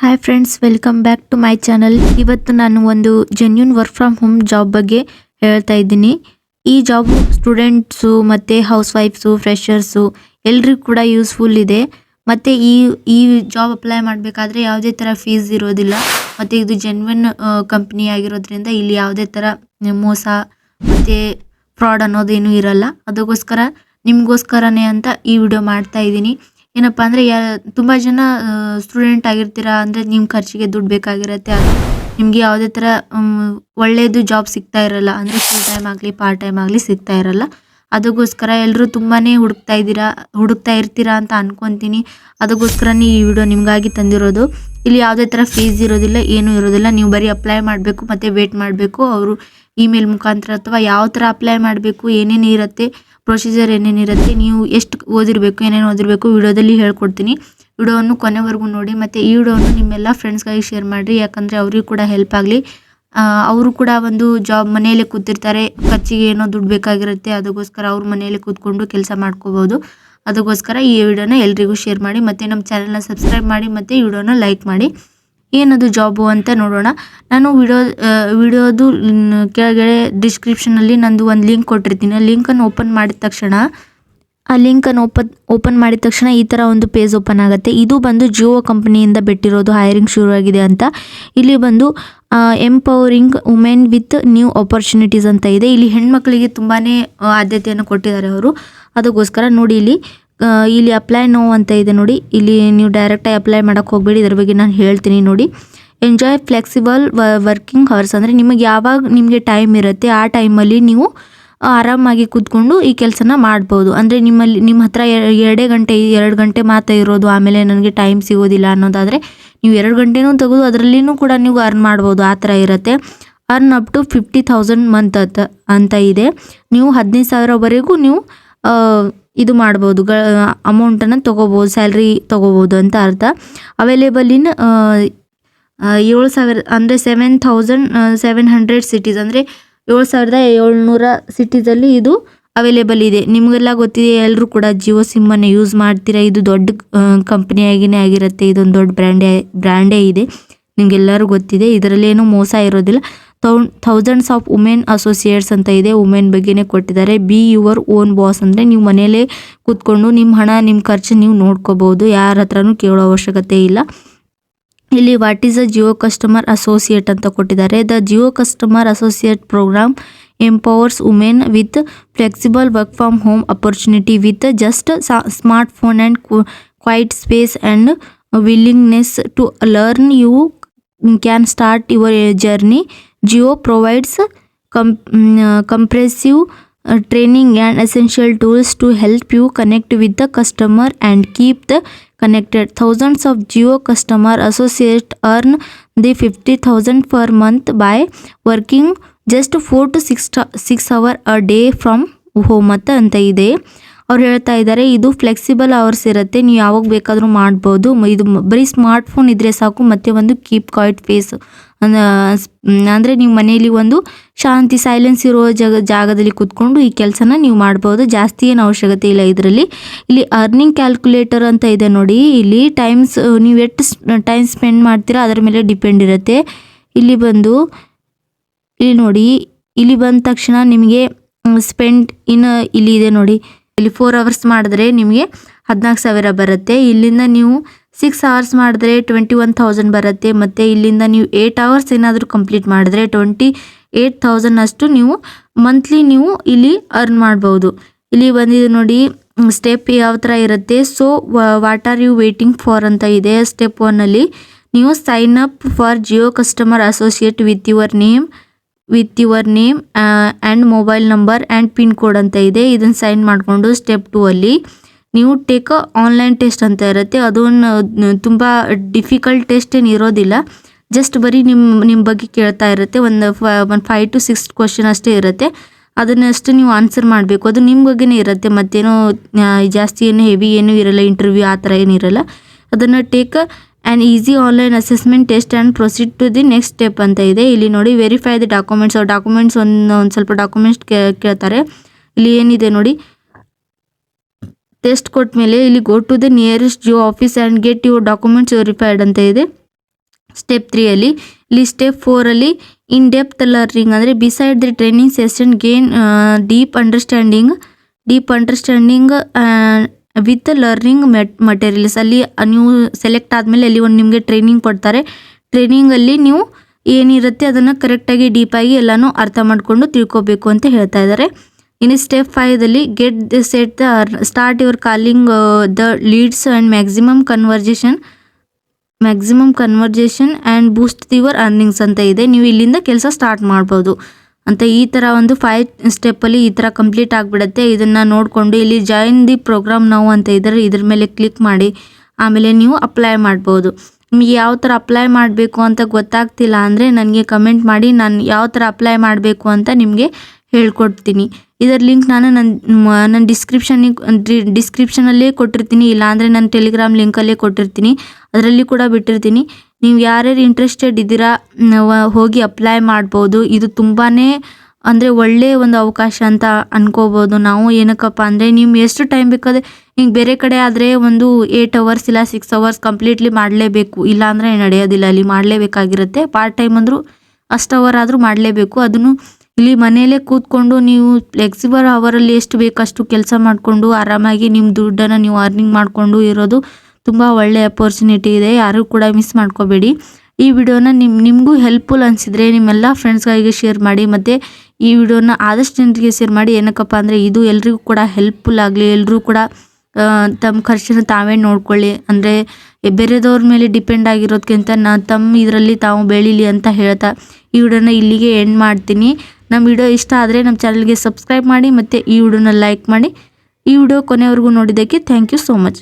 Hi friends, welcome back to my channel. ಇವತ್ತು ನಾನು ಒಂದು genuine work from home job ಬಗ್ಗೆ ಹೇಳ್ತಾ ಇದ್ದೀನಿ. ಈ ಜಾಬು ಸ್ಟೂಡೆಂಟ್ಸು ಮತ್ತು ಹೌಸ್ ವೈಫ್ಸು, ಫ್ರೆಷರ್ಸು ಎಲ್ರಿಗೂ ಕೂಡ ಯೂಸ್ಫುಲ್ ಇದೆ. ಮತ್ತು ಈ ಜಾಬ್ ಅಪ್ಲೈ ಮಾಡಬೇಕಾದ್ರೆ ಯಾವುದೇ ಥರ ಫೀಸ್ ಇರೋದಿಲ್ಲ. ಮತ್ತು ಇದು ಜೆನ್ಯೂನ್ ಕಂಪ್ನಿ ಆಗಿರೋದ್ರಿಂದ ಇಲ್ಲಿ ಯಾವುದೇ ಥರ ಮೋಸ ಮತ್ತು ಫ್ರಾಡ್ ಅನ್ನೋದೇನು ಇರಲ್ಲ. ಅದಕ್ಕೋಸ್ಕರ ನಿಮಗೋಸ್ಕರನೇ ಅಂತ ಈ ವಿಡಿಯೋ ಮಾಡ್ತಾ ಇದ್ದೀನಿ. ಏನಪ್ಪ ಅಂದರೆ ತುಂಬ ಜನ ಸ್ಟೂಡೆಂಟ್ ಆಗಿರ್ತೀರಾ, ಅಂದರೆ ನಿಮ್ಮ ಖರ್ಚಿಗೆ ದುಡ್ಡು ಬೇಕಾಗಿರುತ್ತೆ. ಅದು ನಿಮಗೆ ಯಾವುದೇ ಥರ ಒಳ್ಳೆಯದು ಜಾಬ್ ಸಿಗ್ತಾ ಇರಲ್ಲ, ಅಂದರೆ ಫುಲ್ ಟೈಮ್ ಆಗಲಿ ಪಾರ್ಟ್ ಟೈಮ್ ಆಗಲಿ ಸಿಗ್ತಾ ಇರಲ್ಲ. ಅದಕ್ಕೋಸ್ಕರ ಎಲ್ಲರೂ ತುಂಬಾ ಹುಡುಕ್ತಾ ಇರ್ತೀರಾ ಅಂತ ಅನ್ಕೊತೀನಿ. ಅದಕ್ಕೋಸ್ಕರನೇ ಈ ವಿಡಿಯೋ ನಿಮಗಾಗಿ ತಂದಿರೋದು. ಇಲ್ಲಿ ಯಾವುದೇ ಥರ ಫೀಸ್ ಇರೋದಿಲ್ಲ, ಏನೂ ಇರೋದಿಲ್ಲ. ನೀವು ಬರೀ ಅಪ್ಲೈ ಮಾಡಬೇಕು ಮತ್ತು ವೇಟ್ ಮಾಡಬೇಕು. ಅವರು ಇಮೇಲ್ ಮುಖಾಂತರ ಅಥವಾ ಯಾವ ಥರ ಅಪ್ಲೈ ಮಾಡಬೇಕು, ಏನೇನು ಇರುತ್ತೆ, ಪ್ರೊಸೀಜರ್ ಏನೇನಿರುತ್ತೆ, ನೀವು ಎಷ್ಟು ಓದಿರಬೇಕು, ಏನೇನು ಓದಿರಬೇಕು ವಿಡಿಯೋದಲ್ಲಿ ಹೇಳ್ಕೊಡ್ತೀನಿ. ವಿಡಿಯೋವನ್ನು ಕೊನೆವರೆಗೂ ನೋಡಿ. ಮತ್ತು ಈ ವಿಡಿಯೋವನ್ನು ನಿಮ್ಮೆಲ್ಲ ಫ್ರೆಂಡ್ಸ್ಗಾಗಿ ಶೇರ್ ಮಾಡಿರಿ, ಯಾಕಂದರೆ ಅವ್ರಿಗೂ ಕೂಡ ಹೆಲ್ಪ್ ಆಗಲಿ. ಅವರು ಕೂಡ ಒಂದು ಜಾಬ್ ಮನೆಯಲ್ಲೇ ಕೂತಿರ್ತಾರೆ, ಖರ್ಚಿಗೆ ಏನೋ ದುಡ್ಡು ಬೇಕಾಗಿರುತ್ತೆ. ಅದಕ್ಕೋಸ್ಕರ ಅವ್ರ ಮನೆಯಲ್ಲೇ ಕೂತ್ಕೊಂಡು ಕೆಲಸ ಮಾಡ್ಕೋಬೋದು. ಅದಕ್ಕೋಸ್ಕರ ಈ ವಿಡಿಯೋನ ಎಲ್ರಿಗೂ ಶೇರ್ ಮಾಡಿ, ಮತ್ತು ನಮ್ಮ ಚಾನಲ್ನ ಸಬ್ಸ್ಕ್ರೈಬ್ ಮಾಡಿ, ಮತ್ತು ಈ ವಿಡಿಯೋನ ಲೈಕ್ ಮಾಡಿ. ಏನದು ಜಾಬು ಅಂತ ನೋಡೋಣ. ನಾನು ವಿಡಿಯೋದು ಕೆಳಗಡೆ ಡಿಸ್ಕ್ರಿಪ್ಷನಲ್ಲಿ ನಂದು ಒಂದು ಲಿಂಕ್ ಕೊಟ್ಟಿರ್ತೀನಿ. ಆ ಲಿಂಕನ್ನು ಓಪನ್ ಮಾಡಿದ ತಕ್ಷಣ ಈ ಥರ ಒಂದು ಪೇಜ್ ಓಪನ್ ಆಗುತ್ತೆ. ಇದು ಬಂದು ಜಿಯೋ ಕಂಪನಿಯಿಂದ ಬಿಟ್ಟಿರೋದು, ಹೈರಿಂಗ್ ಶುರುವಾಗಿದೆ ಅಂತ. ಇಲ್ಲಿ ಬಂದು empowering women with new opportunities ಅಂತ ಇದೆ. ಇಲ್ಲಿ ಹೆಣ್ಮಕ್ಳಿಗೆ ತುಂಬಾ ಆದ್ಯತೆಯನ್ನು ಕೊಟ್ಟಿದ್ದಾರೆ ಅವರು. ಅದಕ್ಕೋಸ್ಕರ ನೋಡಿ, ಇಲ್ಲಿ ಅಪ್ಲೈ ನೋ ಅಂತ ಇದೆ ನೋಡಿ. ಇಲ್ಲಿ ನೀವು ಡೈರೆಕ್ಟಾಗಿ ಅಪ್ಲೈ ಮಾಡೋಕ್ಕೆ ಹೋಗಬೇಡಿ, ಇದ್ರ ಬಗ್ಗೆ ನಾನು ಹೇಳ್ತೀನಿ ನೋಡಿ. ಎಂಜಾಯ್ ಫ್ಲೆಕ್ಸಿಬಲ್ ವರ್ಕಿಂಗ್ ಹವರ್ಸ್, ಅಂದರೆ ನಿಮಗೆ ಯಾವಾಗ ನಿಮಗೆ ಟೈಮ್ ಇರುತ್ತೆ ಆ ಟೈಮಲ್ಲಿ ನೀವು ಆರಾಮಾಗಿ ಕೂತ್ಕೊಂಡು ಈ ಕೆಲಸನ ಮಾಡ್ಬೋದು. ಅಂದರೆ ನಿಮ್ಮ ಹತ್ರ 2 ಗಂಟೆ ಮಾತ್ರ ಇರೋದು, ಆಮೇಲೆ ನನಗೆ ಟೈಮ್ ಸಿಗೋದಿಲ್ಲ ಅನ್ನೋದಾದರೆ ನೀವು 2 ಗಂಟೆನೂ ತೆಗೆದು ಅದರಲ್ಲಿನೂ ಕೂಡ ನೀವು ಅರ್ನ್ ಮಾಡ್ಬೋದು. ಆ ಥರ ಇರುತ್ತೆ. ಅರ್ನ್ ಅಪ್ ಟು 50,000 ಮಂತ್ ಅಂತ ಇದೆ. ನೀವು 15,000ವರೆಗೂ ನೀವು ಇದು ಮಾಡ್ಬೋದು, ಅಮೌಂಟನ್ನು ತೊಗೋಬೋದು, ಸ್ಯಾಲ್ರಿ ತೊಗೋಬೋದು ಅಂತ ಅರ್ಥ. ಅವೈಲೇಬಲ್ ಇನ್ 7,000 ಅಂದರೆ 7,700 ಸಿಟೀಸ್, ಅಂದರೆ 7,700 ಸಿಟೀಸಲ್ಲಿ ಇದು ಅವೈಲೇಬಲ್ ಇದೆ. ನಿಮಗೆಲ್ಲ ಗೊತ್ತಿದೆ, ಎಲ್ಲರೂ ಕೂಡ ಜಿಯೋ ಸಿಮ್ಮನ್ನು ಯೂಸ್ ಮಾಡ್ತೀರಾ. ಇದು ದೊಡ್ಡ ಕಂಪ್ನಿಯಾಗಿಯೇ ಆಗಿರುತ್ತೆ. ಇದೊಂದು ದೊಡ್ಡ ಬ್ರ್ಯಾಂಡೇ ಇದೆ, ನಿಮಗೆಲ್ಲರೂ ಗೊತ್ತಿದೆ. ಇದರಲ್ಲೇನೂ ಮೋಸ ಇರೋದಿಲ್ಲ. ಥೌಸಂಡ್ಸ್ ಆಫ್ ವುಮೆನ್ ಅಸೋಸಿಯೇಟ್ಸ್ ಅಂತ ಇದೆ. ವುಮೆನ್ ಬಗ್ಗೆನೇ ಕೊಟ್ಟಿದ್ದಾರೆ. ಬಿ ಯುವರ್ ಓನ್ ಬಾಸ್, ಅಂದರೆ ನೀವು ಮನೆಯಲ್ಲೇ ಕೂತ್ಕೊಂಡು ನಿಮ್ಮ ಹಣ, ನಿಮ್ಮ ಖರ್ಚು ನೀವು ನೋಡ್ಕೋಬೋದು. ಯಾರ ಹತ್ರನೂ ಕೇಳೋ ಅವಶ್ಯಕತೆ ಇಲ್ಲ. ಇಲ್ಲಿ what is a Jio customer associate ಅಂತ ಕೊಟ್ಟಿದ್ದಾರೆ. The Jio customer associate programme empowers women with flexible work from home opportunity with just smartphone and quiet space and willingness to learn. You can start your journey. Jio provides comprehensive training and essential tools to help you connect with the customer and keep the connected. Thousands of Jio customer associates earn the 50,000 per month by working just 4 to 6 hours a day from home ಅಂತ ಇದೆ. ಅವ್ರು ಹೇಳ್ತಾ ಇದ್ದಾರೆ, ಇದು flexible hours ಇರುತ್ತೆ, ನೀವು ಯಾವಾಗ ಬೇಕಾದರೂ ಮಾಡ್ಬೋದು. ಇದು ಬರೀ ಸ್ಮಾರ್ಟ್ಫೋನ್ ಇದ್ದರೆ ಸಾಕು, ಮತ್ತು ಒಂದು ಕೀಪ್ ಕ್ವೈಟ್ ಫೇಸ್, ಅಂದರೆ ನೀವು ಮನೆಯಲ್ಲಿ ಒಂದು ಶಾಂತಿ, ಸೈಲೆನ್ಸ್ ಇರೋ ಜಾಗದಲ್ಲಿ ಕೂತ್ಕೊಂಡು ಈ ಕೆಲಸನ ನೀವು ಮಾಡ್ಬೋದು. ಜಾಸ್ತಿ ಏನು ಅವಶ್ಯಕತೆ ಇಲ್ಲ ಇದರಲ್ಲಿ. ಇಲ್ಲಿ ಅರ್ನಿಂಗ್ ಕ್ಯಾಲ್ಕುಲೇಟರ್ ಅಂತ ಇದೆ ನೋಡಿ. ಇಲ್ಲಿ ನೀವು ಎಷ್ಟು ಟೈಮ್ ಸ್ಪೆಂಡ್ ಮಾಡ್ತೀರಾ ಅದರ ಮೇಲೆ ಡಿಪೆಂಡ್ ಇರುತ್ತೆ. ಇಲ್ಲಿ ನೋಡಿ, ಇಲ್ಲಿ ಬಂದ ತಕ್ಷಣ ನಿಮಗೆ ಸ್ಪೆಂಡ್ ಇಲ್ಲಿ ಇದೆ ನೋಡಿ. ಇಲ್ಲಿ 4 ಅವರ್ಸ್ ಮಾಡಿದ್ರೆ ನಿಮಗೆ 14,000 ಬರುತ್ತೆ. ಇಲ್ಲಿಂದ ನೀವು 6 ಅವರ್ಸ್ ಮಾಡಿದ್ರೆ 21,000 ಬರುತ್ತೆ. ಮತ್ತು ಇಲ್ಲಿಂದ ನೀವು 8 ಅವರ್ಸ್ ಏನಾದರೂ ಕಂಪ್ಲೀಟ್ ಮಾಡಿದ್ರೆ 28,000 ಅಷ್ಟು ನೀವು ಮಂತ್ಲಿ ನೀವು ಇಲ್ಲಿ ಅರ್ನ್ ಮಾಡ್ಬೋದು. ಇಲ್ಲಿ ಬಂದಿದೆ ನೋಡಿ, ಸ್ಟೆಪ್ ಯಾವ ಥರ ಇರುತ್ತೆ. So what are you waiting for ಅಂತ ಇದೆ. ಸ್ಟೆಪ್ 1ಅಲ್ಲಿ ನೀವು sign up for Jio customer associate with your name and mobile number and pin code ಅಂತ ಇದೆ. ಇದನ್ನು ಸೈನ್ ಮಾಡಿಕೊಂಡು ಸ್ಟೆಪ್ 2ಅಲ್ಲಿ ನೀವು ಟೇಕ್ ಆನ್ಲೈನ್ ಟೆಸ್ಟ್ ಅಂತ ಇರುತ್ತೆ. ಅದೊಂದು ತುಂಬ ಡಿಫಿಕಲ್ಟ್ ಟೆಸ್ಟ್ ಏನು ಇರೋದಿಲ್ಲ, ಜಸ್ಟ್ ಬರೀ ನಿಮ್ಮ ಬಗ್ಗೆ ಕೇಳ್ತಾ ಇರುತ್ತೆ. ಒಂದು 5 to 6 ಕ್ವಶನ್ ಅಷ್ಟೇ ಇರುತ್ತೆ. ಅದನ್ನಷ್ಟು ನೀವು ಆನ್ಸರ್ ಮಾಡಬೇಕು. ಅದು ನಿಮ್ಮ ಬಗ್ಗೆನೇ ಇರುತ್ತೆ, ಮತ್ತೇನೋ ಜಾಸ್ತಿ ಏನು ಹೆವಿ ಏನೂ ಇರಲ್ಲ, ಇಂಟರ್ವ್ಯೂ ಆ ಥರ ಏನಿರಲ್ಲ. ಅದನ್ನು take an easy online assessment test and proceed to the next step ಅಂತ ಇದೆ. ಇಲ್ಲಿ ನೋಡಿ, ವೆರಿಫೈ ದಿ ಡಾಕ್ಯುಮೆಂಟ್ಸ್ ಒಂದು ಸ್ವಲ್ಪ ಡಾಕ್ಯುಮೆಂಟ್ಸ್ ಕೇಳ್ತಾರೆ. ಇಲ್ಲಿ ಏನಿದೆ ನೋಡಿ, ಟೆಸ್ಟ್ ಕೊಟ್ಟ ಮೇಲೆ ಇಲ್ಲಿ go to the nearest Jio office and get your documents verified ಅಂತ ಇದೆ. ಸ್ಟೆಪ್ 3 ಇಲ್ಲಿ ಸ್ಟೆಪ್ 4 ಇನ್ ಡೆಪ್ತ್ ಲರ್ನಿಂಗ್ ಅಂದರೆ beside the training session gain deep understanding with learning materials. ಅಲ್ಲಿ ನೀವು ಸೆಲೆಕ್ಟ್ ಆದಮೇಲೆ ಅಲ್ಲಿ ಒಂದು ನಿಮಗೆ ಟ್ರೈನಿಂಗ್ ಕೊಡ್ತಾರೆ. ಟ್ರೈನಿಂಗಲ್ಲಿ ನೀವು ಏನಿರುತ್ತೆ ಅದನ್ನು ಕರೆಕ್ಟಾಗಿ ಡೀಪಾಗಿ ಎಲ್ಲನೂ ಅರ್ಥ ಮಾಡಿಕೊಂಡು ತಿಳ್ಕೊಬೇಕು ಅಂತ ಹೇಳ್ತಾ ಇದ್ದಾರೆ. ಇನ್ನು step 5 get the set start your calling the leads and maximum conversation and Boost your earnings ಅಂತ ಇದೆ. ನೀವು ಇಲ್ಲಿಂದ ಕೆಲಸ ಸ್ಟಾರ್ಟ್ ಮಾಡ್ಬೋದು ಅಂತ. ಈ ಥರ ಒಂದು 5 ಸ್ಟೆಪ್ಪಲ್ಲಿ ಈ ಥರ ಕಂಪ್ಲೀಟ್ ಆಗಿಬಿಡುತ್ತೆ. ಇದನ್ನು ನೋಡಿಕೊಂಡು ಇಲ್ಲಿ ಜಾಯಿನ್ ದಿ ಪ್ರೋಗ್ರಾಮ್ ನಾವು ಅಂತ ಇದ್ದಾರೆ, ಇದ್ರ ಮೇಲೆ ಕ್ಲಿಕ್ ಮಾಡಿ ಆಮೇಲೆ ನೀವು ಅಪ್ಲೈ ಮಾಡ್ಬೋದು. ನಿಮಗೆ ಯಾವ ಥರ ಅಪ್ಲೈ ಮಾಡಬೇಕು ಅಂತ ಗೊತ್ತಾಗ್ತಿಲ್ಲ ಅಂದರೆ ನನಗೆ ಕಮೆಂಟ್ ಮಾಡಿ, ನಾನು ಯಾವ ಥರ ಅಪ್ಲೈ ಮಾಡಬೇಕು ಅಂತ ನಿಮಗೆ ಹೇಳ್ಕೊಡ್ತೀನಿ. ಇದರ ಲಿಂಕ್ ನಾನು ನನ್ನ ಡಿಸ್ಕ್ರಿಪ್ಷನಲ್ಲೇ ಕೊಟ್ಟಿರ್ತೀನಿ, ಇಲ್ಲಾಂದರೆ ನನ್ನ ಟೆಲಿಗ್ರಾಮ್ ಲಿಂಕಲ್ಲೇ ಕೊಟ್ಟಿರ್ತೀನಿ, ಅದರಲ್ಲಿ ಕೂಡ ಬಿಟ್ಟಿರ್ತೀನಿ. ನೀವು ಯಾರ್ಯಾರು ಇಂಟ್ರೆಸ್ಟೆಡ್ ಇದ್ದೀರಾ ಹೋಗಿ ಅಪ್ಲೈ ಮಾಡ್ಬೋದು. ಇದು ತುಂಬಾ ಅಂದರೆ ಒಳ್ಳೆಯ ಒಂದು ಅವಕಾಶ ಅಂತ ಅನ್ಕೋಬೋದು ನಾವು. ಏನಕ್ಕಪ್ಪ ಅಂದರೆ ನೀವು ಎಷ್ಟು ಟೈಮ್ ಬೇಕಾದರೆ, ಹಿಂಗೆ ಬೇರೆ ಕಡೆ ಆದರೆ ಒಂದು 8 ಅವರ್ಸ್ ಇಲ್ಲ 6 ಅವರ್ಸ್ ಕಂಪ್ಲೀಟ್ಲಿ ಮಾಡಲೇಬೇಕು, ಇಲ್ಲಾಂದರೆ ನಡೆಯೋದಿಲ್ಲ. ಅಲ್ಲಿ ಮಾಡಲೇಬೇಕಾಗಿರುತ್ತೆ. ಪಾರ್ಟ್ ಟೈಮ್ ಅಂದರೂ ಅಷ್ಟು ಅವರ್ ಆದರೂ ಮಾಡಲೇಬೇಕು. ಅದನ್ನು ಇಲ್ಲಿ ಮನೆಯಲ್ಲೇ ಕೂತ್ಕೊಂಡು ನೀವು ಫ್ಲೆಕ್ಸಿಬಲ್ ಅವರಲ್ಲಿ ಎಷ್ಟು ಬೇಕಷ್ಟು ಕೆಲಸ ಮಾಡಿಕೊಂಡು ಆರಾಮಾಗಿ ನಿಮ್ಮ ದುಡ್ಡನ್ನು ನೀವು ಅರ್ನಿಂಗ್ ಮಾಡಿಕೊಂಡು ಇರೋದು ತುಂಬ ಒಳ್ಳೆಯ ಅಪರ್ಚುನಿಟಿ ಇದೆ. ಯಾರೂ ಕೂಡ ಮಿಸ್ ಮಾಡ್ಕೋಬೇಡಿ. ಈ ವಿಡಿಯೋನ ನಿಮಗೂ ಹೆಲ್ಪ್ಫುಲ್ ಅನಿಸಿದರೆ ನಿಮ್ಮೆಲ್ಲ ಫ್ರೆಂಡ್ಸ್ಗಳಿಗೆ ಶೇರ್ ಮಾಡಿ, ಮತ್ತು ಈ ವಿಡಿಯೋನ ಆದಷ್ಟು ಜನರಿಗೆ ಶೇರ್ ಮಾಡಿ. ಏನಕ್ಕಪ್ಪ ಅಂದರೆ ಇದು ಎಲ್ರಿಗೂ ಕೂಡ ಹೆಲ್ಪ್ಫುಲ್ ಆಗಲಿ, ಎಲ್ಲರೂ ಕೂಡ ತಮ್ಮ ಖರ್ಚನ್ನು ತಾವೇ ನೋಡ್ಕೊಳ್ಳಿ. ಅಂದರೆ ಬೇರೆದವ್ರ ಮೇಲೆ ಡಿಪೆಂಡ್ ಆಗಿರೋದಕ್ಕಿಂತ ತಮ್ಮ ಇದರಲ್ಲಿ ತಾವು ಬೆಳೀಲಿ ಅಂತ ಹೇಳ್ತಾ ಈ ವಿಡಿಯೋನ ಇಲ್ಲಿಗೆ ಎಂಡ್ ಮಾಡ್ತೀನಿ. ನಮ್ಮ ವಿಡಿಯೋ ಇಷ್ಟ ಆದರೆ ನಮ್ಮ ಚಾನಲ್ಗೆ ಸಬ್ಸ್ಕ್ರೈಬ್ ಮಾಡಿ ಮತ್ತು ಈ ವಿಡಿಯೋನ ಲೈಕ್ ಮಾಡಿ. ಈ ವಿಡಿಯೋ ಕೊನೆವರೆಗೂ ನೋಡಿದ್ದಕ್ಕೆ ಥ್ಯಾಂಕ್ ಯು ಸೋ ಮಚ್.